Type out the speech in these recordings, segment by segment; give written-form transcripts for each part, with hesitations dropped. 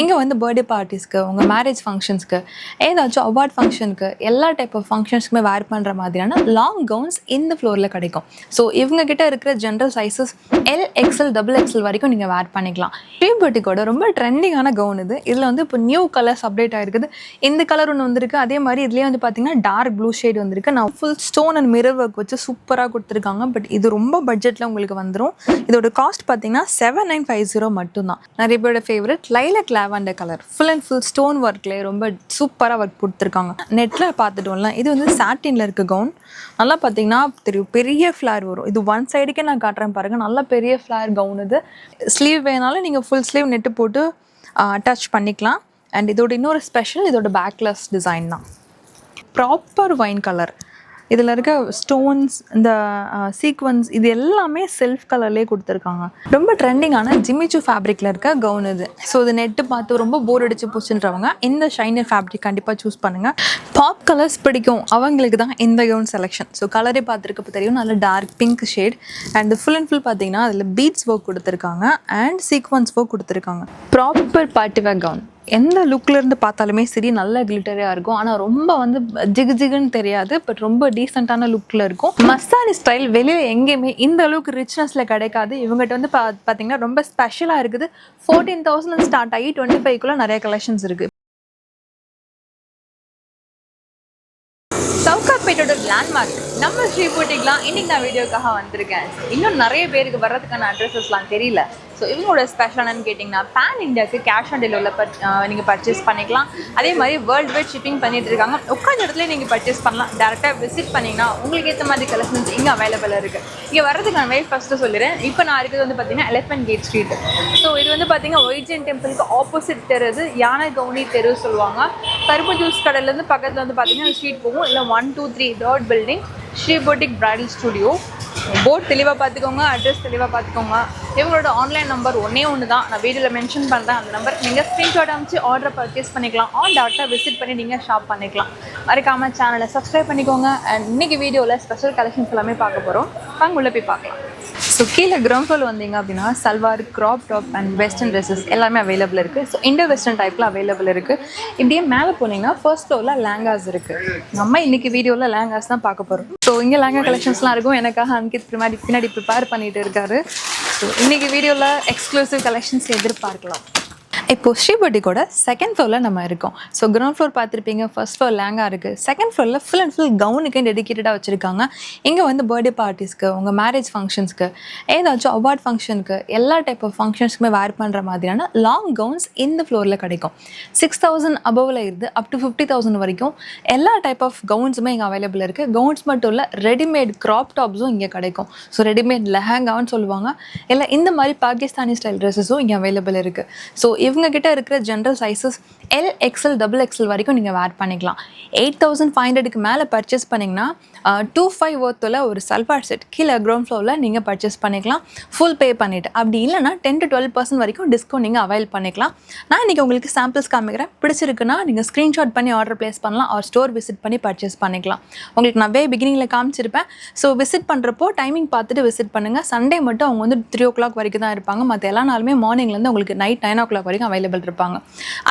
இங்கே வந்து பர்த்டே பார்ட்டிஸ்க்கு, உங்கள் மேரேஜ் ஃபங்க்ஷன்ஸ்க்கு, ஏதாச்சும் அவார்ட் ஃபங்க்ஷனுக்கு, எல்லா டைப் ஆஃப் ஃபங்க்ஷன்ஸ்க்குமே வேர் பண்ணுற மாதிரியான லாங் கவுன்ஸ் இந்த ஃப்ளோரில் கிடைக்கும். ஸோ இவங்ககிட்ட இருக்கிற general sizes L, XL, double XL வரைக்கும் நீங்கள் வேர் பண்ணிக்கலாம். ஸ்ரீ புட்டிக்கோட ரொம்ப ட்ரெண்டிங்கான கவுன் இது. இதில் வந்து இப்போ நியூ கலர்ஸ் அப்டேட் ஆகிருக்குது. இந்த கலர் ஒன்று வந்திருக்கு. அதே மாதிரி இதுலேயே வந்து பார்த்தீங்கன்னா டார்க் ப்ளூ ஷேட் வந்திருக்கு. நான் full stone and mirror work வச்சு சூப்பராக கொடுத்துருக்காங்க. பட் இது ரொம்ப பட்ஜெட்டில் உங்களுக்கு வந்துடும். இதோட காஸ்ட் பார்த்தீங்கன்னா 7950 மட்டும்தான். நிறைய பேரோட favourite lilac lavender colour full and full stone ஒர்க்லேயே ரொம்ப சூப்பராக ஒர்க் கொடுத்துருக்காங்க. நெட்டில் பார்த்துட்டோம்ல, இது வந்து சாட்டினில் இருக்க கவுன். நல்லா பார்த்தீங்கன்னா தெரியும், பெரிய ஃப்ளார் வரும். இது ஒன் சைடுக்கே நான் காட்டுறேன் பாருங்கள். நல்லா பெரிய ஃப்ளார் கவுன் இது. ஸ்லீவ் வேணாலும் நீங்கள் ஃபுல் ஸ்லீவ் நெட்டு போட்டு அட்டாச் பண்ணிக்கலாம். அண்ட் இதோட இன்னொரு ஸ்பெஷல், இதோட பேக்லெஸ் டிசைன் தான். Proper wine colour. இதில் இருக்க ஸ்டோன்ஸ், இந்த சீக்வன்ஸ், இது எல்லாமே செல்ஃப் கலர்லேயே கொடுத்துருக்காங்க. ரொம்ப ட்ரெண்டிங்கான ஜிமிச்சு ஃபேப்ரிக்கில் இருக்க கவுன் இது. ஸோ இது நெட்டு பார்த்து ரொம்ப போர் அடிச்சு போச்சுன்றவங்க இந்த ஷைனர் ஃபேப்ரிக் கண்டிப்பாக சூஸ் பண்ணுங்கள். பாப் கலர்ஸ் பிடிக்கும் அவங்களுக்கு தான் இந்த கவுன் செலெக்ஷன். ஸோ கலரே பார்த்துருக்கப்போ தெரியும், நல்ல dark pink shade. And full and full பார்த்தீங்கன்னா அதில் பீட்ஸ் ஒர்க் கொடுத்துருக்காங்க அண்ட் சீக்வன்ஸ் ஒர்க் கொடுத்துருக்காங்க. Proper party wear gown. எந்த லுக்லேருந்து பார்த்தாலுமே சரி, நல்ல கிளிட்டரியாக இருக்கும். ஆனால் ரொம்ப வந்து ஜிகுன்னு தெரியாது. பட் ரொம்ப டீசெண்டான லுக்கில் இருக்கும். மஸ்தானி ஸ்டைல் வெளியில் எங்கேயுமே இந்த அளவுக்கு ரிச்னஸில் கிடைக்காது. இவங்ககிட்ட வந்து பார்த்தீங்கன்னா ரொம்ப ஸ்பெஷலாக இருக்குது. 14,000 ஸ்டார்ட் ஆகி 25க்குள்ளே நிறைய கலெக்ஷன்ஸ் இருக்குது. சவுகார்பேட்டோட லேண்ட்மார்க் நம்ம ஸ்ரீ புட்டிக்லாம் இன்றைக்கி நான் வீடியோக்காக வந்திருக்கேன். இன்னும் நிறைய பேருக்கு வர்றதுக்கான அட்ரஸஸ்லாம் தெரியல. ஸோ இவங்களோட ஸ்பெஷல் என்னன்னு கேட்டிங்கன்னா, பேன் இண்டியாவுக்கு கேஷ் ஆன் டெலிவரியில் நீங்கள் பர்ச்சேஸ் பண்ணிக்கலாம். அதே மாதிரி வேர்ல்டு வைட் ஷிப்பிங் பண்ணிட்டு இருக்காங்க. உட்காந்த இடத்துல நீங்கள் பர்ச்சேஸ் பண்ணலாம். டேரெக்டாக விசிட் பண்ணிங்கன்னா உங்களுக்கு ஏற்ற மாதிரி கலெக்ஷன்ஸ் இங்கே அவைலபிளாக இருக்குது. இங்கே வரதுக்கான வே ஃபஸ்ட்டு சொல்லிடுறேன். இப்போ நான் இருக்கிறது வந்து பார்த்தீங்கன்னா எலிஃபென்ட் கேட் ஸ்ட்ரீட். ஸோ இது வந்து பார்த்தீங்கன்னா ஒய்ஜெயின் டெம்பிளுக்கு ஆப்போசிட் தெரு, யானை கவுனி தெரு சொல்லுவாங்க. கரும்பு ஜூஸ் கடையிலேருந்து பக்கத்தில் வந்து பார்த்தீங்கன்னா ஸ்ட்ரீட் போகும். இல்லை 1, 2, 3 3rd building Sri boutique bridal studio. Board தெளிவாக பார்த்துக்கோங்க, அட்ரஸ் தெளிவாக பார்த்துக்கோங்க. இவங்களோட ஆன்லைன் நம்பர் ஒன்று தான், நான் வீடியோவில் மென்ஷன் பண்ணுறேன். அந்த நம்பருக்கு நீங்கள் ஸ்க்ரீன்ஷாட் அமைச்சு ஆர்டரை பர்ச்சேஸ் பண்ணிக்கலாம். டேரெக்டாக விசிட் பண்ணி நீங்கள் ஷாப் பண்ணிக்கலாம். மறக்காமல் சேனலை சப்ஸ்கிரைப் பண்ணிக்கோங்க. அண்ட் இன்றைக்கி வீடியோவில் ஸ்பெஷல் கலெக்ஷன்ஸ் எல்லாமே பார்க்க போகிறோம். வாங்க உள்ளே போய் பார்க்கலாம். ஸோ கீழே கிரவுண்ட் ஃப்ளோர் வந்தீங்க அப்படின்னா salwar, crop top and western dresses எல்லாமே அவைலபிள் இருக்குது. ஸோ இண்டோ வெஸ்டர்ன் டைப்பில் அவைலபிள் இருக்குது. இப்படியே மேலே போனீங்கன்னா ஃபர்ஸ்ட் ஃப்ளோரில் லேங்காஸ் இருக்குது. நம்ம இன்றைக்கி வீடியோவில் லேங்காஸ் தான் பார்க்க போகிறோம். ஸோ இங்கே லேங்கா கலெக்ஷன்ஸ்லாம் இருக்கும். எனக்காக அங்கித் பின்னாடி ப்ரிப்பேர் பண்ணிட்டு இருக்காரு. ஸோ இன்றைக்கி வீடியோவில் எக்ஸ்க்ளூசிவ் கலெக்ஷன்ஸ் எதிர்பார்க்கலாம். இப்போது ஸ்ரீ புட்டிக்கோட செகண்ட் ஃப்ளோரில் நம்ம இருக்கோம். ஸோ கிரவுண்ட் ஃப்ளோர் பார்த்துருப்பீங்க, ஃபர்ஸ்ட் ஃப்ளோர் லேங்கா இருக்குது. செகண்ட் ஃப்ளோரில் ஃபுல் அண்ட் ஃபுல் கவுனுக்கே டெடிக்கேட்டடாக வச்சுருக்காங்க. இங்கே வந்து பர்த்டே பார்ட்டிஸ்க்கு, உங்கள் மேரேஜ் ஃபங்க்ஷன்ஸ்க்கு, ஏதாச்சும் அவார்ட் ஃபங்க்ஷனுக்கு, எல்லா டைப் ஆஃப் ஃபங்க்ஷன்ஸ்க்குமே வேர் பண்ணுற மாதிரியான லாங் கவுன்ஸ் இந்த ஃப்ளோரில் கிடைக்கும். 6,000 அபவில் இருந்து அப் டு 50,000 வரைக்கும் எல்லா டைப் ஆஃப் கவுன்ஸுமே இங்கே அவைலபிள் இருக்குது. கவுன்ஸ் மட்டும் இல்லை, ரெடிமேட் க்ராப் டாப்ஸும் இங்கே கிடைக்கும். ஸோ ரெடிமேட் லெஹங்கான்னு சொல்லுவாங்க. இல்லை இந்த மாதிரி பாகிஸ்தானி ஸ்டைல் ட்ரெஸ்ஸஸும் இங்கே அவைலபிள் இருக்குது. ஸோ இவங்ககிட்ட இருக்கிற general sizes L, XL, double XL வரைக்கும் நீங்கள் வேர் பண்ணிக்கலாம். 8,500க்கு மேலே பர்ச்சேஸ் பண்ணிங்கன்னா 2,500 ஒர்த்தில் ஒரு சல்வார் செட் கீழே கிரவுண்ட் ஃப்ளோரில் நீங்கள் பர்ச்சேஸ் பண்ணிக்கலாம் ஃபுல் பே பண்ணிவிட்டு. அப்படி இல்லைனா 10 to 12% வரைக்கும் டிஸ்கவுண்ட் நீங்கள் அவைல் பண்ணிக்கலாம். நான் இன்றைக்கி உங்களுக்கு சாம்பிள்ஸ் காமிக்கிறேன். பிடிச்சிருக்குன்னா நீங்கள் ஸ்க்ரீன்ஷாட் பண்ணி ஆர்டர் ப்ளேஸ் பண்ணலாம். ஒரு ஸ்டோர் விசிட் பண்ணி பர்ச்சேஸ் பண்ணிக்கலாம். உங்களுக்கு நான் பிகினிங்கில் காமிச்சிருப்பேன். ஸோ விசிட் பண்ணுறப்போ டைமிங் பார்த்துட்டு விசிட் பண்ணுங்கள். சண்டே மட்டும் அவங்க வந்து 3 o'clock வரைக்கும் தான் இருப்பாங்க. மற்ற எல்லா நாளுமே மார்னிங்லேருந்து உங்களுக்கு நைட் 9 o'clock வரைக்கும் அவைலபிள் இருப்பாங்க.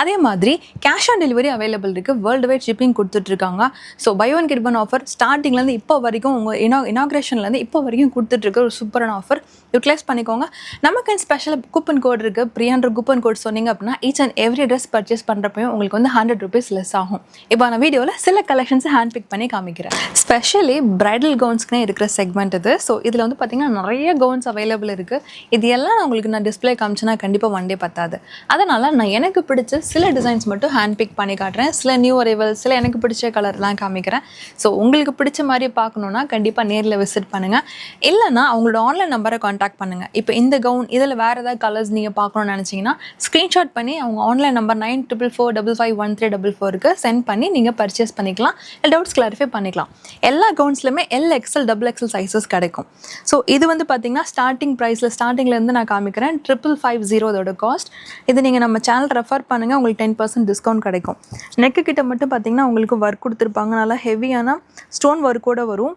அதே மாதிரி கேஷ் ஆன் டெலிவரி அவைலபிள் இருக்குது. வேர்ல்டு வைட் ஷிப்பிங் கொடுத்துட்ருக்காங்க. So buy one get one offer ஸ்டார்டிங்லேருந்து இப்போ வரைக்கும் உங்கள் இனாக்ரேஷன்லேருந்து இப்போ வரைக்கும் கொடுத்துட்ருக்க ஒரு சூப்பரான ஆஃபர். யூட்டிலைஸ் பண்ணிக்கோங்க. நமக்கு ஸ்பெஷல் கூப்பன் கோட் இருக்குது. 300 கூப்பன் கோட் சொன்னீங்க அப்படின்னா each and every dress purchase பண்ணுறப்பையும் உங்களுக்கு வந்து 100 rupees லெஸ் ஆகும். இப்போ நான் வீடியோவில் சில கலெக்ஷன்ஸை ஹேண்ட் பிக் பண்ணி காமிக்கிறேன். ஸ்பெஷலி பிரைடல் கவுன்ஸ்க்குனே இருக்கிற செக்மெண்ட் இது. ஸோ இதில் வந்து பார்த்திங்கன்னா நிறைய கவுன்ஸ் அவைலபிள் இருக்குது. இது எல்லாம் உங்களுக்கு நான் டிஸ்பிளே காமிச்சேன்னா கண்டிப்பாக ஒன் டே பத்தாது. அதனால் நான் எனக்கு பிடிச்ச சில டிசைன்ஸ் மட்டும் ஹேண்ட் பிக் பண்ணி காட்டுறேன். சில நியூ அரைவல், சில எனக்கு பிடிச்ச கலர்லாம் காமிக்கிறேன். ஸோ உங்களுக்கு பிடிச்ச மாதிரி பார்க்கணுன்னா கண்டிப்பாக நேரில் விசிட் பண்ணுங்கள். இல்லைனா அவங்களோட ஆன்லைன் நம்பரை காண்டாக்ட் பண்ணுங்கள். இப்போ இந்த கவுன் இதில் வேறு ஏதாவது கலர்ஸ் நீங்கள் பார்க்கணுன்னு நினச்சிங்கன்னா ஸ்க்ரீன்ஷாட் பண்ணி அவங்க ஆன்லைன் நம்பர் 9444551344க்கு சென்ட் பண்ணி நீங்கள் பர்ச்சேஸ் பண்ணிக்கலாம். இல்லை டவுட்ஸ் கிளாரிஃபை பண்ணிக்கலாம். எல்லா கவுன்ஸ்லையுமே L, XL, double XL sizes கிடைக்கும். ஸோ இது வந்து பார்த்திங்கன்னா ஸ்டார்டிங்லேருந்து நான் காமிக்கிறேன். 550 இதோட காஸ்ட். இது நீங்கள் நம்ம சேனல் ரெஃபர் பண்ணுங்கள், உங்களுக்கு 10% டிஸ்கவுண்ட் கிடைக்கும். நெக்கு கிட்ட மட்டும் பார்த்திங்கன்னா உங்களுக்கு ஒர்க் கொடுத்துருப்பாங்க. நல்லா ஹெவியான ஸ்டோன் ஒர்க்கோடு வரும்.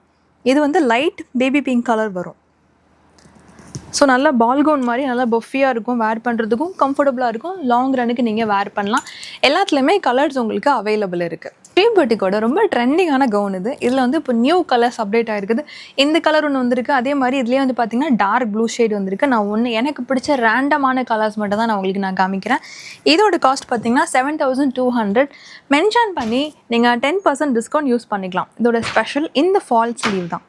இது வந்து லைட் பேபி பிங்க் கலர் வரும். ஸோ நல்லா பால் கவுன் மாதிரி நல்லா பஃபியாக இருக்கும், வேர் பண்ணுறதுக்கும் கம்ஃபர்டபுளாக இருக்கும், லாங் ரனுக்கு நீங்கள் வேர் பண்ணலாம். எல்லாத்துலேயுமே கலர்ஸ் உங்களுக்கு அவைலபிள் இருக்குது. ட்ரீம் பொட்டிக்கோட ரொம்ப ட்ரெண்டிங்கான கவுன் இது. இதில் வந்து இப்போ நியூ கலர்ஸ் அப்டேட் ஆகிருக்குது. இந்த கலர் ஒன்று வந்திருக்கு, அதே மாதிரி இதுலேயே வந்து பார்த்திங்கன்னா டார்க் ப்ளூ ஷேட் வந்திருக்கு. நான் எனக்கு பிடிச்ச ரேண்டமான கலர்ஸ் மட்டும் தான் நான் காமிக்கிறேன். இதோட காஸ்ட் பார்த்திங்கன்னா 7200 மென்ஷன் பண்ணி நீங்கள் 10% டிஸ்கவுண்ட் யூஸ் பண்ணிக்கலாம். இதோட ஸ்பெஷல் இந்த ஃபால் ஸ்லீவ் தான்.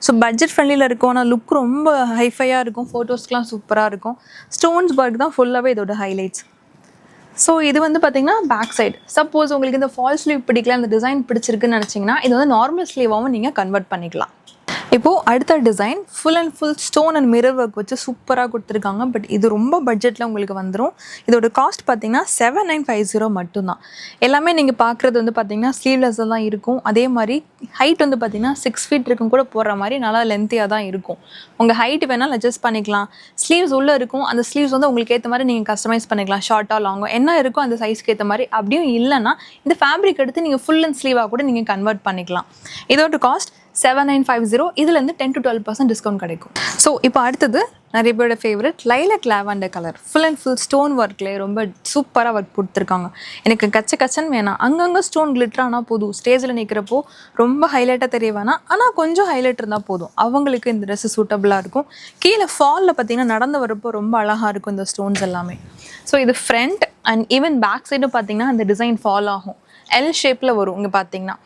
ஸோ பட்ஜெட் ஃப்ரெண்ட்லியில் இருக்கும், ஆனால் லுக் ரொம்ப ஹைஃபையாக இருக்கும், ஃபோட்டோஸ்க்கெலாம் சூப்பராக இருக்கும். ஸ்டோன்ஸ் ஒர்க் தான் ஃபுல்லாகவே இதோட ஹைலைட்ஸ். ஸோ இது வந்து பார்த்திங்கன்னா பேக் சைடு. சப்போஸ் உங்களுக்கு இந்த ஃபால் ஸ்லீவ் பிடிக்கல, இந்த டிசைன் பிடிச்சிருக்குன்னு நினச்சிங்கன்னா இது வந்து நார்மல் ஸ்லீவாகவும் நீங்கள் கன்வெர்ட் பண்ணிக்கலாம். இப்போது அடுத்த design full and full stone and mirror work வச்சு சூப்பராக கொடுத்துருக்காங்க. பட் இது ரொம்ப பட்ஜெட்டில் உங்களுக்கு வந்துடும். இதோட காஸ்ட் பார்த்திங்கன்னா 7950 மட்டும்தான். எல்லாமே நீங்கள் பார்க்குறது வந்து பார்த்திங்கன்னா ஸ்லீவ்லெஸ்ஸாக தான் இருக்கும். அதே மாதிரி ஹைட் வந்து பார்த்திங்கன்னா 6 feet இருக்கும் கூட போடுற மாதிரி நல்லா லென்த்தியாக தான் இருக்கும். உங்கள் ஹைட் வேணாலும் அட்ஜஸ்ட் பண்ணிக்கலாம். ஸ்லீவ்ஸ் உள்ளே இருக்கும், அந்த ஸ்லீவ்ஸ் வந்து உங்களுக்கு ஏற்ற மாதிரி நீங்கள் கஸ்டமைஸ் பண்ணிக்கலாம். ஷார்ட்டாக லாங்கோ என்ன இருக்கும் அந்த சைஸ்க்கு ஏற்ற மாதிரி. அப்படியும் இல்லைன்னா இந்த ஃபேப்ரிக் எடுத்து நீங்கள் ஃபுல் அண்ட் ஸ்லீவாக கூட நீங்கள் கன்வெர்ட் பண்ணிக்கலாம். இதோட காஸ்ட் 7950. இதுலேருந்து 10 to 12% டிஸ்கவுண்ட் கிடைக்கும். ஸோ இப்போ அடுத்தது நிறைய பேரோட favourite lilac lavender colour. Full and full stone ஒர்க்லேயே ரொம்ப சூப்பராக ஒர்க் கொடுத்துருக்காங்க. எனக்கு கச்சன்னு வேணாம், அங்கங்கே ஸ்டோன் கிளிட்டர் ஆனால் போதும். ஸ்டேஜில் நிற்கிறப்போ ரொம்ப ஹைலைட்டாக தெரிய வேணாம், ஆனால் கொஞ்சம் ஹைலைட் இருந்தால் போதும். அவங்களுக்கு இந்த ட்ரெஸ்ஸு சூட்டபுளாக இருக்கும். கீழே ஃபாலில் பார்த்தீங்கன்னா நடந்து வரப்போ ரொம்ப அழகாக இருக்கும் இந்த ஸ்டோன்ஸ் எல்லாமே. ஸோ இது ஃப்ரண்ட் அண்ட் ஈவன் பேக் சைடும் பார்த்தீங்கன்னா அந்த டிசைன் ஃபால் ஆகும், எல் ஷேப்பில் வரும். இங்கே பார்த்தீங்கன்னா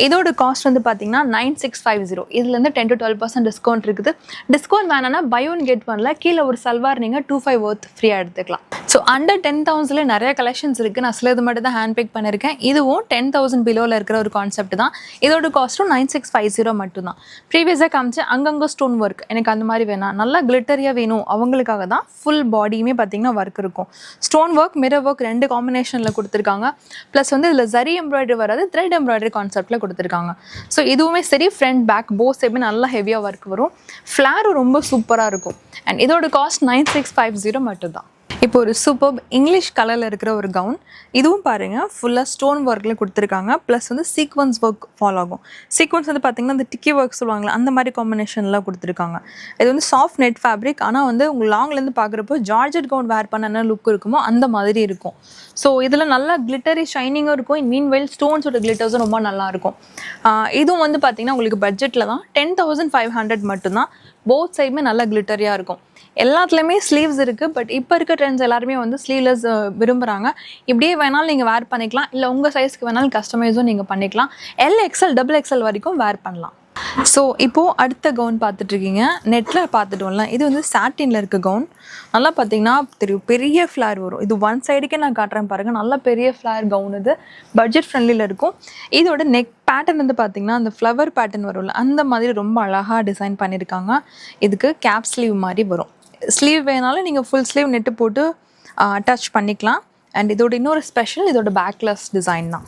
இதோட காஸ்ட் வந்து பார்த்தீங்கன்னா 9650. இதுலேருந்து 10 to 12% டிஸ்கவுண்ட் இருக்குது. டிஸ்கவுண்ட் வேணான்னா பை ஒன் கெட் ஒன்ல கீழே ஒரு சல்வார் நீங்கள் 25 worth ஃப்ரீயாக எடுத்துக்கலாம். ஸோ அண்டர் 10,000 நிறைய கலெக்ஷன்ஸ் இருக்குது. நான் சில இது மட்டும் தான் ஹேண்ட் பிக் பண்ணியிருக்கேன். இதுவும் 10,000 பிலோவில் இருக்கிற ஒரு கான்செப்ட் தான். இதோட காஸ்ட்டும் 9650 மட்டும்தான். ப்ரீவியஸாக காமிச்சு அங்கங்கே ஸ்டோன் ஒர்க் எனக்கு அந்த மாதிரி வேணாம், நல்லா கிளிட்டரியாக வேணும், அவங்களுக்காக தான் ஃபுல் பாடியுமே பார்த்தீங்கன்னா ஒர்க் இருக்கும். ஸ்டோன் ஒர்க் மிரர் ஒர்க் 2 காம்பினேஷனில் கொடுத்துருக்காங்க. ப்ளஸ் வந்து இதில் ஜரி எம்ப்ராய்டரி வராது, த்ரெட் எம்ப்ராய்டரி கான்செப்டில் கொடுத்துருக்காங்க. ஸோ இதுவுமே சரி, ஃப்ரண்ட் பேக் போத் சைடுமே நல்லா ஹெவியாக ஒர்க் வரும். ஃப்ளாரும் ரொம்ப சூப்பராக இருக்கும். அண்ட் இதோட காஸ்ட் 9650 மட்டும்தான். இப்போ ஒரு சூப்பர் இங்கிலீஷ் கலரில் இருக்கிற ஒரு கவுன். இதுவும் பாருங்கள் ஃபுல்லாக ஸ்டோன் ஒர்க்கில் கொடுத்துருக்காங்க. ப்ளஸ் வந்து சீக்வன்ஸ் ஒர்க் ஃபாலோ ஆகும். சீக்வன்ஸ் வந்து பார்த்திங்கன்னா அந்த டிக்கி ஒர்க் சொல்லுவாங்களா, அந்த மாதிரி காம்பினேஷன்லாம் கொடுத்துருக்காங்க. இது வந்து சாஃப்ட் நெட் ஃபேப்ரிக், ஆனால் வந்து உங்கள் லாங்லேருந்து பார்க்குறப்போ ஜார்ஜெட் கவுன் வேர் பண்ண என்ன லுக் இருக்குமோ அந்த மாதிரி இருக்கும். ஸோ இதில் நல்லா கிளிட்டரி ஷைனிங்கும் இருக்கும். மீன் வெயில் ஸ்டோன்ஸோட கிளிட்டர்ஸும் ரொம்ப நல்லாயிருக்கும். இதுவும் வந்து பார்த்திங்கன்னா உங்களுக்கு பட்ஜெட்டில் தான் 10,500 மட்டும்தான். போத் சைடுமே நல்லா கிளிட்டரியாக இருக்கும். எல்லாத்துலேயுமே ஸ்லீவ்ஸ் இருக்குது. பட் இப்போ இருக்க ட்ரெண்ட்ஸ் எல்லாருமே வந்து ஸ்லீவ்லெஸ் விரும்புகிறாங்க. இப்படியே வேணாலும் நீங்கள் வேர் பண்ணிக்கலாம், இல்லை உங்கள் சைஸ்க்கு வேணாலும் கஸ்டமைஸும் நீங்கள் பண்ணிக்கலாம். XL XXL வரைக்கும் வேர் பண்ணலாம். ஸோ இப்போது அடுத்த கவுன் பார்த்துட்ருக்கீங்க. நெட்டில் பார்த்துட்டோம்ல, இது வந்து சாட்டினில் இருக்க கவுன். நல்லா பார்த்தீங்கன்னா தெரியும், பெரிய ஃப்ளார் வரும். இது ஒன் சைடுக்கே நான் காட்டுறேன் பாருங்கள், நல்லா பெரிய ஃப்ளார் கவுன். இது பட்ஜெட் ஃப்ரெண்ட்லியில் இருக்கும். இதோட நெக் பேட்டர்ன் வந்து பார்த்திங்கன்னா அந்த ஃப்ளவர் பேட்டர்ன் வரும்ல, அந்த மாதிரி ரொம்ப அழகாக டிசைன் பண்ணியிருக்காங்க. இதுக்கு கேப் ஸ்லீவ் மாதிரி வரும். ஸ்லீவ் வேணாலும் நீங்கள் ஃபுல் ஸ்லீவ் நெட்டு போட்டு அட்டாச் பண்ணிக்கலாம். அண்ட் இதோட இன்னொரு ஸ்பெஷல் இதோட பேக்லெஸ் டிசைன் தான்.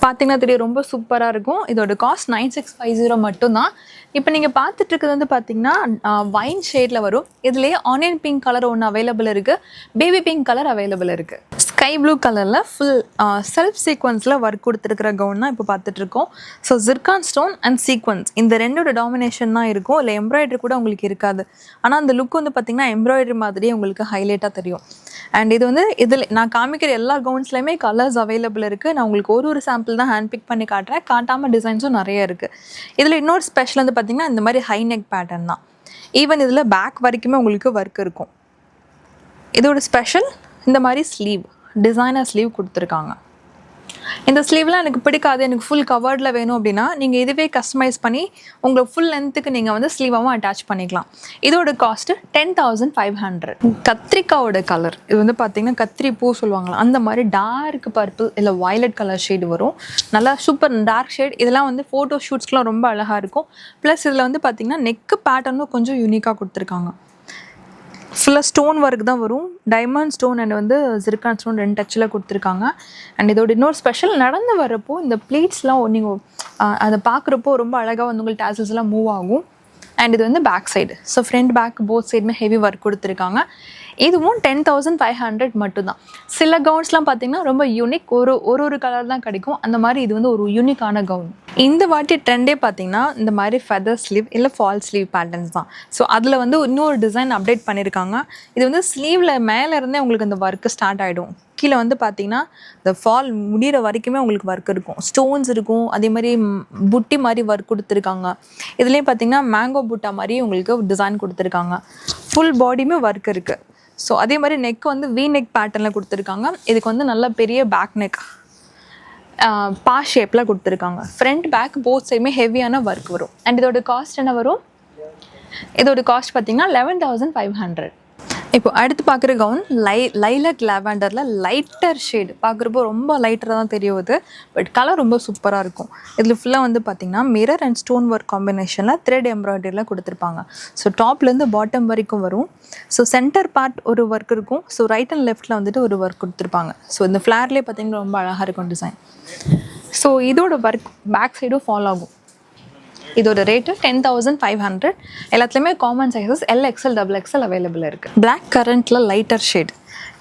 பார்த்தீங்கன்னா தெரியும், ரொம்ப சூப்பராக இருக்கும். இதோட காஸ்ட் 9650 மட்டும்தான். இப்போ நீங்கள் பார்த்துட்டு இருக்கிறது வந்து பார்த்தீங்கன்னா வைன் ஷேடில் வரும். இதுலேயே ஆனியன் பிங்க் கலர் ஒன்று அவைலபிள் இருக்குது, பேபி பிங்க் கலர் அவைலபிள் இருக்குது. ஸ்கை ப்ளூ கலரில் ஃபுல் செல்ஃப் சீக்வன்ஸில் ஒர்க் கொடுத்துருக்கிற கவுன் தான் இப்போ பார்த்துட்ருக்கோம். So zircon stone and sequence இந்த ரெண்டோட டாமினேஷன் தான் இருக்கும். இல்லை எம்ப்ராய்டரி கூட உங்களுக்கு இருக்காது, ஆனால் அந்த லுக் வந்து பார்த்திங்கன்னா எம்ப்ராய்டரி மாதிரியே உங்களுக்கு ஹைலைட்டாக தெரியும். அண்ட் இது வந்து இதில் நான் காமிக்கிற எல்லா கவுன்ஸ்லையுமே கலர்ஸ் அவைலபிள் இருக்குது. நான் உங்களுக்கு ஒரு சாம்பிள் தான் ஹேண்ட் பிக் பண்ணி காட்டுறேன், காட்டாமல் டிசைன்ஸும் நிறைய இருக்குது. இதில் இன்னொரு ஸ்பெஷல் வந்து பார்த்திங்கன்னா இந்த மாதிரி ஹை நெக் பேட்டர்ன் தான். ஈவன் இதில் பேக் வரைக்குமே உங்களுக்கு ஒர்க் இருக்கும். இதோட ஸ்பெஷல் இந்த மாதிரி ஸ்லீவ், டிசைனர் ஸ்லீவ் கொடுத்துருக்காங்க. இந்த ஸ்லீவ்லாம் எனக்கு பிடிக்காது, எனக்கு ஃபுல் கவர்டில் வேணும் அப்படின்னா நீங்கள் இதுவே கஸ்டமைஸ் பண்ணி உங்களை ஃபுல் லென்த்துக்கு நீங்கள் வந்து ஸ்லீவாகவும் அட்டாச் பண்ணிக்கலாம். இதோட காஸ்ட்டு 10,500. கத்திரிக்காவோட கலர் இது வந்து பார்த்திங்கன்னா கத்திரி பூ சொல்லுவாங்களா, அந்த மாதிரி டார்க் பர்பிள் இல்லை வயலட் கலர் ஷேடு வரும். நல்லா சூப்பர் டார்க் ஷேட். இதெல்லாம் வந்து ஃபோட்டோ ஷூட்ஸ்க்குலாம் ரொம்ப அழகாக இருக்கும். ப்ளஸ் இதில் வந்து பார்த்திங்கன்னா நெக்கு பேட்டர்னும் கொஞ்சம் யூனிக்காக கொடுத்துருக்காங்க. ஃபுல்லாக ஸ்டோன் ஒர்க் தான் வரும். டைமண்ட் ஸ்டோன் அண்ட் வந்து ஜிர்கான் ஸ்டோன் 2 டச்சில் கொடுத்துருக்காங்க. அண்ட் இதோட இன்னொரு ஸ்பெஷல், நடந்து வரப்போ இந்த ப்ளீட்ஸ்லாம் நீங்கள் அதை பார்க்குறப்போ ரொம்ப அழகாக வந்து உங்களுக்கு டேசல்ஸ்லாம் மூவ் ஆகும். அண்ட் இது வந்து back side. So front back both சைடுமே ஹெவி ஒர்க் கொடுத்துருக்காங்க. இதுவும் 10,500 மட்டும்தான். சில கவுன்ஸ்லாம் பார்த்தீங்கன்னா ரொம்ப யூனிக், ஒரு கலர் தான் கிடைக்கும். அந்த மாதிரி இது வந்து ஒரு யூனிக்கான கவுன். இந்த வாட்டி ட்ரெண்டே பார்த்தீங்கன்னா இந்த மாதிரி ஃபெதர் ஸ்லீவ் இல்லை ஃபால் ஸ்லீவ் பேட்டர்ன்ஸ் தான். ஸோ அதில் வந்து இன்னொரு டிசைன் அப்டேட் பண்ணியிருக்காங்க. இது வந்து ஸ்லீவில் மேலே இருந்தே உங்களுக்கு அந்த ஒர்க்கு ஸ்டார்ட் ஆகிடும். கீழே வந்து பார்த்தீங்கன்னா இந்த ஃபால் முடிகிற வரைக்குமே உங்களுக்கு ஒர்க் இருக்கும், ஸ்டோன்ஸ் இருக்கும், அதே மாதிரி புட்டி மாதிரி ஒர்க் கொடுத்துருக்காங்க. இதுலேயும் பார்த்தீங்கன்னா மேங்கோ புட்டா மாதிரி உங்களுக்கு டிசைன் கொடுத்துருக்காங்க. ஃபுல் பாடியுமே ஒர்க் இருக்குது. ஸோ அதே மாதிரி நெக் வந்து வி நெக் பேட்டர்னில் கொடுத்துருக்காங்க. இதுக்கு வந்து நல்ல பெரிய பேக் நெக் பா ஷேப்பில் கொடுத்துருக்காங்க. ஃப்ரண்ட் பேக் போத் சைடுமே ஹெவியான ஒர்க் வரும். அண்ட் இதோட காஸ்ட் என்ன வரும்? இதோட காஸ்ட் பார்த்தீங்கன்னா 11,500. இப்போ அடுத்து பார்க்குற கவுன் லைலக் லாவெண்டரில் லைட்டர் ஷேடு. பார்க்குறப்போ ரொம்ப லைட்டராக தான் தெரியுது, பட் கலர் ரொம்ப சூப்பராக இருக்கும். இதில் ஃபுல்லாக வந்து பார்த்திங்கன்னா மிரர் அண்ட் ஸ்டோன் ஒர்க் காம்பினேஷனில் த்ரெட் எம்ப்ராய்டரியில் கொடுத்துருப்பாங்க. ஸோ டாப்லேருந்து பாட்டம் வரைக்கும் வரும். ஸோ சென்டர் பார்ட் ஒரு ஒர்க் இருக்கும். ஸோ ரைட் அண்ட் லெஃப்ட்டில் வந்துட்டு ஒரு ஒர்க் கொடுத்துருப்பாங்க. ஸோ இந்த ஃப்ளார்லேயே பார்த்திங்கன்னா ரொம்ப அழகாக இருக்கும் டிசைன். ஸோ இதோட ஒர்க் பேக் சைடும் ஃபாலோ ஆகும். இதோட ரேட்டு 10,500. எல்லாத்துலேயுமே common sizes LXL XXL available இருக்குது. பிளாக் கரண்ட்டில் லைட்டர் ஷேட்.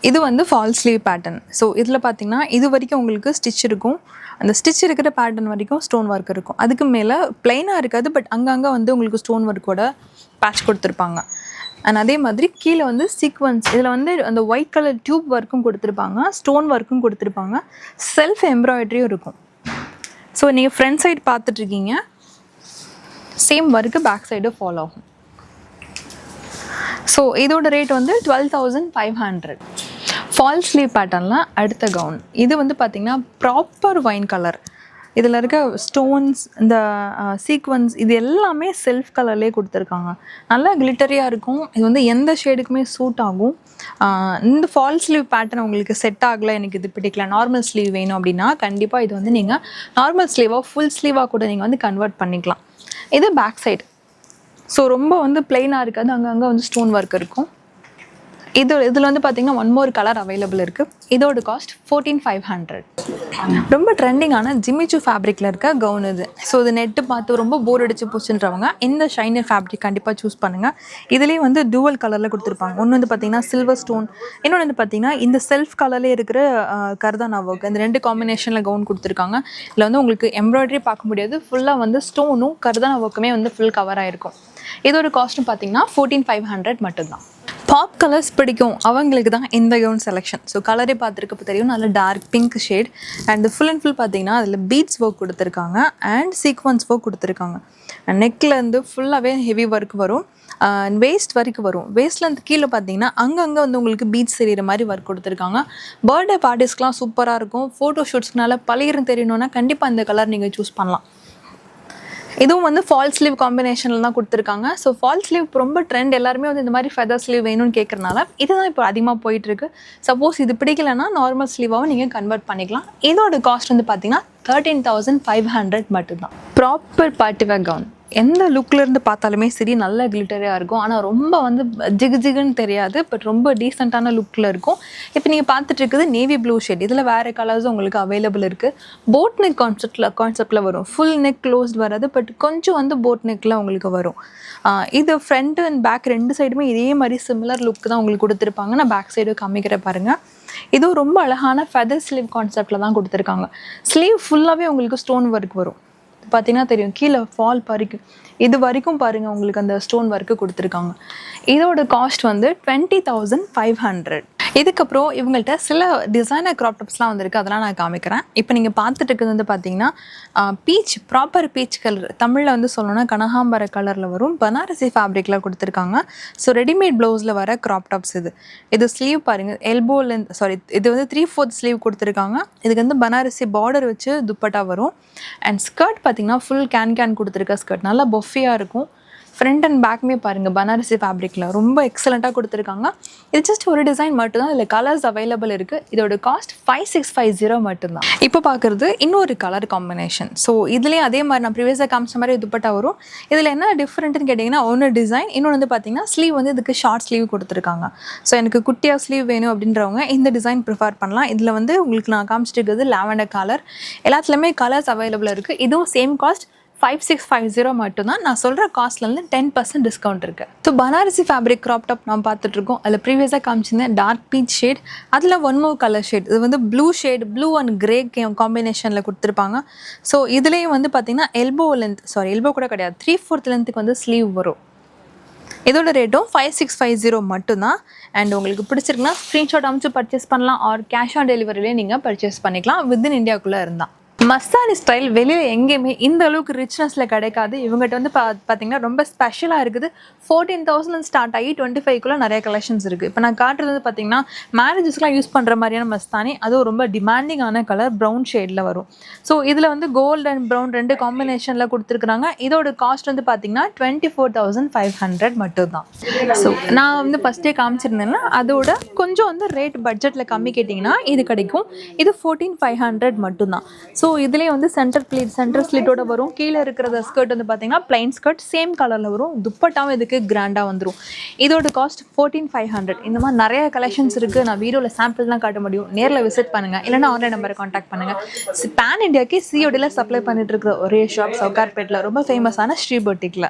இது வந்து ஃபால் ஸ்லீவ் பேட்டர்ன். ஸோ இதில் பார்த்திங்கன்னா இது வரைக்கும் உங்களுக்கு ஸ்டிச் இருக்கும். அந்த ஸ்டிச் இருக்கிற பேட்டர்ன் வரைக்கும் ஸ்டோன் ஒர்க் இருக்கும். அதுக்கு மேலே பிளைனாக இருக்காது, பட் அங்கங்கே வந்து உங்களுக்கு ஸ்டோன் ஒர்க்கோட பேட்ச் கொடுத்துருப்பாங்க. அண்ட் அதே மாதிரி கீழே வந்து சீக்வன்ஸ். இதில் வந்து அந்த ஒயிட் கலர் டியூப் ஒர்க்கும் கொடுத்துருப்பாங்க, ஸ்டோன் ஒர்க்கும் கொடுத்துருப்பாங்க, செல்ஃப் எம்ப்ராய்டரியும் இருக்கும். ஸோ நீங்கள் ஃப்ரண்ட் சைடு பார்த்துட்ருக்கீங்க, same work back side follow ஆகும். ஸோ இதோட ரேட் வந்து 12,500. ஃபால் ஸ்லீவ் பேட்டர்னில் அடுத்த கவுன். இது வந்து பார்த்திங்கன்னா ப்ராப்பர் ஒயின் கலர். இதில் இருக்க ஸ்டோன்ஸ், இந்த சீக்வன்ஸ், இது எல்லாமே செல்ஃப் கலர்லேயே கொடுத்துருக்காங்க. நல்லா கிளிட்டரியாக இருக்கும். இது வந்து எந்த ஷேடுக்குமே சூட் ஆகும். இந்த ஃபால் ஸ்லீவ் பேட்டர்ன் உங்களுக்கு செட் ஆகலை, எனக்கு இது பிடிக்கல, நார்மல் ஸ்லீவ் வேணும் அப்படின்னா கண்டிப்பாக இது வந்து நீங்கள் நார்மல் ஸ்லீவாக ஃபுல் ஸ்லீவாக கூட நீங்கள் வந்து கன்வெர்ட் பண்ணிக்கலாம். இது பேக் சைடு. ஸோ ரொம்ப வந்து பிளெயினாக இருக்காது, அங்கங்கே வந்து ஸ்டோன் ஒர்க் இருக்கும். இதில் வந்து பார்த்திங்கன்னா ஒன் மோர் கலர் அவைலபிள் இருக்குது. இதோட காஸ்ட் 14,500. ரொம்ப ட்ரெண்டிங்கான ஜிமிச்சு ஃபேப்ரிக்கில் இருக்க கவுன் இது. ஸோ இது நெட்டு பார்த்து ரொம்ப போர் அடிச்சு போச்சுன்றவங்க இந்த ஷைனர் ஃபேப்ரிக் கண்டிப்பாக சூஸ் பண்ணுங்கள். இதுலேயே வந்து டூவல் கலரில் கொடுத்துருப்பாங்க. ஒன்று வந்து பார்த்திங்கன்னா சில்வர் ஸ்டோன், இன்னொன்று வந்து பார்த்திங்கன்னா இந்த செல்ஃப் கலர்லேயே இருக்கிற கர்தானா ஒர்க். இந்த ரெண்டு காம்பினேஷனில் கவுன் கொடுத்துருக்காங்க. இதில் வந்து உங்களுக்கு எம்ப்ராய்டரி பார்க்க முடியாது, ஃபுல்லாக வந்து ஸ்டோனும் கர்தானா ஒர்க்குமே வந்து ஃபுல் கவர் ஆகிருக்கும். இதோட காஸ்ட்டும் பார்த்திங்கன்னா 14,500 மட்டும்தான். பாப் கலர்ஸ் பிடிக்கும் அவங்களுக்கு தான் இந்த கவுன் செலெக்ஷன். ஸோ கலரே பார்த்துருக்கப்போ தெரியும், நல்ல dark pink shade. And full and full பார்த்தீங்கன்னா அதில் பீட்ஸ் ஒர்க் கொடுத்துருக்காங்க அண்ட் சீக்வன்ஸ் ஒர்க் கொடுத்துருக்காங்க. நெக்லேருந்து ஃபுல்லாகவே ஹெவி ஒர்க் வரும், வேஸ்ட் வரைக்கும் வரும். வேஸ்ட்லேருந்து கீழே பார்த்தீங்கன்னா அங்கங்கே வந்து உங்களுக்கு பீட்ஸ் தெரிகிற மாதிரி ஒர்க் கொடுத்துருக்காங்க. பர்த்டே பார்ட்டிஸ்க்கெலாம் சூப்பராக இருக்கும். ஃபோட்டோ ஷூட்ஸ்க்குனால பழையிரும் தெரியணுன்னா கண்டிப்பாக இந்த கலர் நீங்கள் சூஸ் பண்ணலாம். இதுவும் வந்து ஃபால் ஸ்லீவ் காம்பினேஷனில் தான் கொடுத்துருக்காங்க. ஸோ ஃபால் ஸ்லீவ் ரொம்ப ட்ரெண்ட், எல்லாருமே வந்து இந்த மாதிரி ஃபெதர் ஸ்லீவ் வேணும்னு கேட்குறனால இதுதான் இப்போ அதிகமாக போயிட்டுருக்கு. சப்போஸ் இது பிடிக்கலன்னா நார்மல் ஸ்லீவாகவும் நீங்கள் கன்வெர்ட் பண்ணிக்கலாம். இதோட காஸ்ட் வந்து பார்த்தீங்கன்னா 13,500 மட்டும்தான். Proper party wear gown. எந்த லுக்லேருந்து பார்த்தாலுமே சரி நல்ல கிளிட்டரியாக இருக்கும். ஆனால் ரொம்ப வந்து ஜிகுன்னு தெரியாது, பட் ரொம்ப டீசெண்டான லுக்கில் இருக்கும். இப்போ நீங்கள் பார்த்துட்டு இருக்குது நேவி ப்ளூ ஷேட். இதில் வேறு கலர்ஸும் உங்களுக்கு அவைலபிள் இருக்குது. போட் நெக் கான்செப்டில் வரும். ஃபுல் நெக் க்ளோஸ்ட் வராது, பட் கொஞ்சம் வந்து போட் நெக்கில் உங்களுக்கு வரும். இது ஃப்ரண்ட் அண்ட் பேக் ரெண்டு சைடுமே இதே மாதிரி சிமிலர் லுக் தான் உங்களுக்கு கொடுத்துருப்பாங்க. நான் பேக் சைடு காமிக்கிற பாருங்கள். இதுவும் ரொம்ப அழகான ஃபெதர் ஸ்லீவ் கான்செப்டில் தான் கொடுத்துருக்காங்க. ஸ்லீவ் ஃபுல்லாகவே உங்களுக்கு ஸ்டோன் ஒர்க் வரும். பார்த்தீங்கன்னா தெரியும், கீழே ஃபால் வரைக்கும் இது வரைக்கும் பாருங்கள் உங்களுக்கு அந்த ஸ்டோன் ஒர்க்கு கொடுத்துருக்காங்க. இதோட காஸ்ட் வந்து 20,500. இதுக்கப்புறம் இவங்கள்ட்ட சில டிசைனர் க்ராப் டாப்ஸ்லாம் வந்திருக்கு, அதெல்லாம் நான் காமிக்கிறேன். இப்போ நீங்கள் பார்த்துட்டு இருக்கிறது வந்து பார்த்தீங்கன்னா பீச், ப்ராப்பர் பீச் கலர், தமிழில் வந்து சொல்லணும்னா கனகாம்பர கலரில் வரும், பனாரசி ஃபேப்ரிக்கில் கொடுத்துருக்காங்க. ஸோ ரெடிமேட் ப்ளவுஸில் வர க்ராப் டாப்ஸ் இது ஸ்லீவ் பாருங்கள், எல்போலேருந்து இது வந்து 3/4 ஸ்லீவ் கொடுத்துருக்காங்க. இதுக்கு வந்து பனாரசி பார்டர் வச்சு துப்பட்டா வரும். அண்ட் ஸ்கர்ட் பார்த்தீங்கன்னா ஃபுல் கேன் கொடுத்துருக்க ஸ்கர்ட், நல்லா பொஃபியாக இருக்கும். ஃப்ரண்ட் அண்ட் பேக்குமே பாருங்கள் பனாரசி ஃபேப்ரிக்கில் ரொம்ப எக்ஸலண்ட்டாக கொடுத்துருக்காங்க. இது ஜஸ்ட் ஒரு டிசைன் மட்டும்தான், இதில் கலர்ஸ் அவைலபிள் இருக்குது. இதோட காஸ்ட் 5650 மட்டும்தான். இப்போ பார்க்குறது இன்னொரு கலர் காம்பினேஷன். ஸோ இதுலேயும் அதே மாதிரி நான் ப்ரீவியஸாக காமிச்ச மாதிரி துப்பட்டா வரும். இதில் என்ன டிஃப்ரெண்ட்டுன்னு கேட்டிங்கன்னா, ஒன்று டிசைன், இன்னொன்று வந்து பார்த்திங்கன்னா ஸ்லீவ் வந்து இதுக்கு ஷார்ட் ஸ்லீவ் கொடுத்துருக்காங்க. ஸோ எனக்கு குட்டியாக ஸ்லீவ் வேணும் அப்படின்றவங்க இந்த டிசைன் ப்ரிஃபர் பண்ணலாம். இதில் வந்து உங்களுக்கு நான் காமிச்சிட்டு இருக்கிறது லாவெண்டர் கலர். எல்லாத்துலேயுமே கலர்ஸ் அவைலபிள் இருக்குது. இதுவும் சேம் காஸ்ட் 5650 மட்டும்தான். நான் சொல்கிற காஸ்ட்லேருந்து 10% டிஸ்கவுண்ட் இருக்குது. So Banarasi fabric crop top நான் பார்த்துட்ருக்கோம். அதில் ப்ரீவியஸாக காமிச்சிருந்தேன் டார்க் பீச் ஷேட், அதில் ஒன் மோர் கலர் ஷேட். இது வந்து blue shade, blue and grey காம்பினேஷனில் கொடுத்துருப்பாங்க. ஸோ இதுலேயும் வந்து பார்த்திங்கன்னா எல்போ கூட கிடையாது, 3/4 லென்த்துக்கு வந்து ஸ்லீவ் வரும். இதோட ரேட்டும் 5650 மட்டும்தான். அண்ட் உங்களுக்கு பிடிச்சிருக்குன்னா ஸ்க்ரீன்ஷாட் அமைச்சு பர்ச்சேஸ் பண்ணலாம், ஆர் கேஷ் ஆன் டெலிவரியிலே நீங்கள் பர்ச்சேஸ் பண்ணிக்கலாம் வித்தின் இந்தியாவுக்குள்ளே இருந்தால். மஸ்தானி ஸ்டைல் வெளியில் எங்கேயுமே இந்த அளவுக்கு ரிச்னஸில் கிடைக்காது. இவங்ககிட்ட வந்து பார்த்தீங்கன்னா ரொம்ப ஸ்பெஷலாக இருக்குது. 14,000 ஸ்டார்ட் ஆகி 25க்குள்ளே நிறைய கலெக்ஷன்ஸ் இருக்குது. இப்போ நான் காட்டுறது வந்து பார்த்தீங்கன்னா மேரேஜஸ்லாம் யூஸ் பண்ணுற மாதிரியான மஸ்தானி, அதுவும் ரொம்ப டிமாண்டிங்கான கலர் ப்ரௌன் ஷேடில் வரும். ஸோ இதில் வந்து கோல்டு அண்ட் ப்ரௌன் 2 காம்பினேஷனில் கொடுத்துருக்குறாங்க. இதோட காஸ்ட் வந்து பார்த்தீங்கன்னா 24,500 மட்டும்தான். ஸோ நான் வந்து ஃபஸ்ட்டே காமிச்சிருந்தேன்னா அதோட கொஞ்சம் வந்து ரேட் பட்ஜெட்டில் கம்மி கேட்டிங்கன்னா இது கிடைக்கும். இது 14,500 மட்டும்தான். ஸோ இதுலேயே வந்து சென்டர் ஸ்லிட்டோட வரும். கீழே இருக்கிற ஸ்கர்ட் வந்து பார்த்தீங்கன்னா பிளைன் ஸ்கர்ட் சேம் கலரில் வரும். துப்பட்டாவும் இதுக்கு கிராண்டாக வந்துடும். இதோட காஸ்ட் 14,500. இந்த மாதிரி நிறைய கலெக்ஷன்ஸ் இருக்குது. நான் வீடியோவில் சாம்பிள்லாம் காட்ட முடியும். நேரில் விசிட் பண்ணுங்கள், இல்லைனா ஆன்லைன் நம்பரை காண்டாக்ட் பண்ணுங்கள். பேன் இண்டியாவுக்கு சிஓடியில் சப்ளை பண்ணிட்டு இருக்கிற ஒரே ஷாப் சவுகார்பேட்டில் ரொம்ப ஃபேமஸான ஸ்ரீ பொட்டிக்கில்.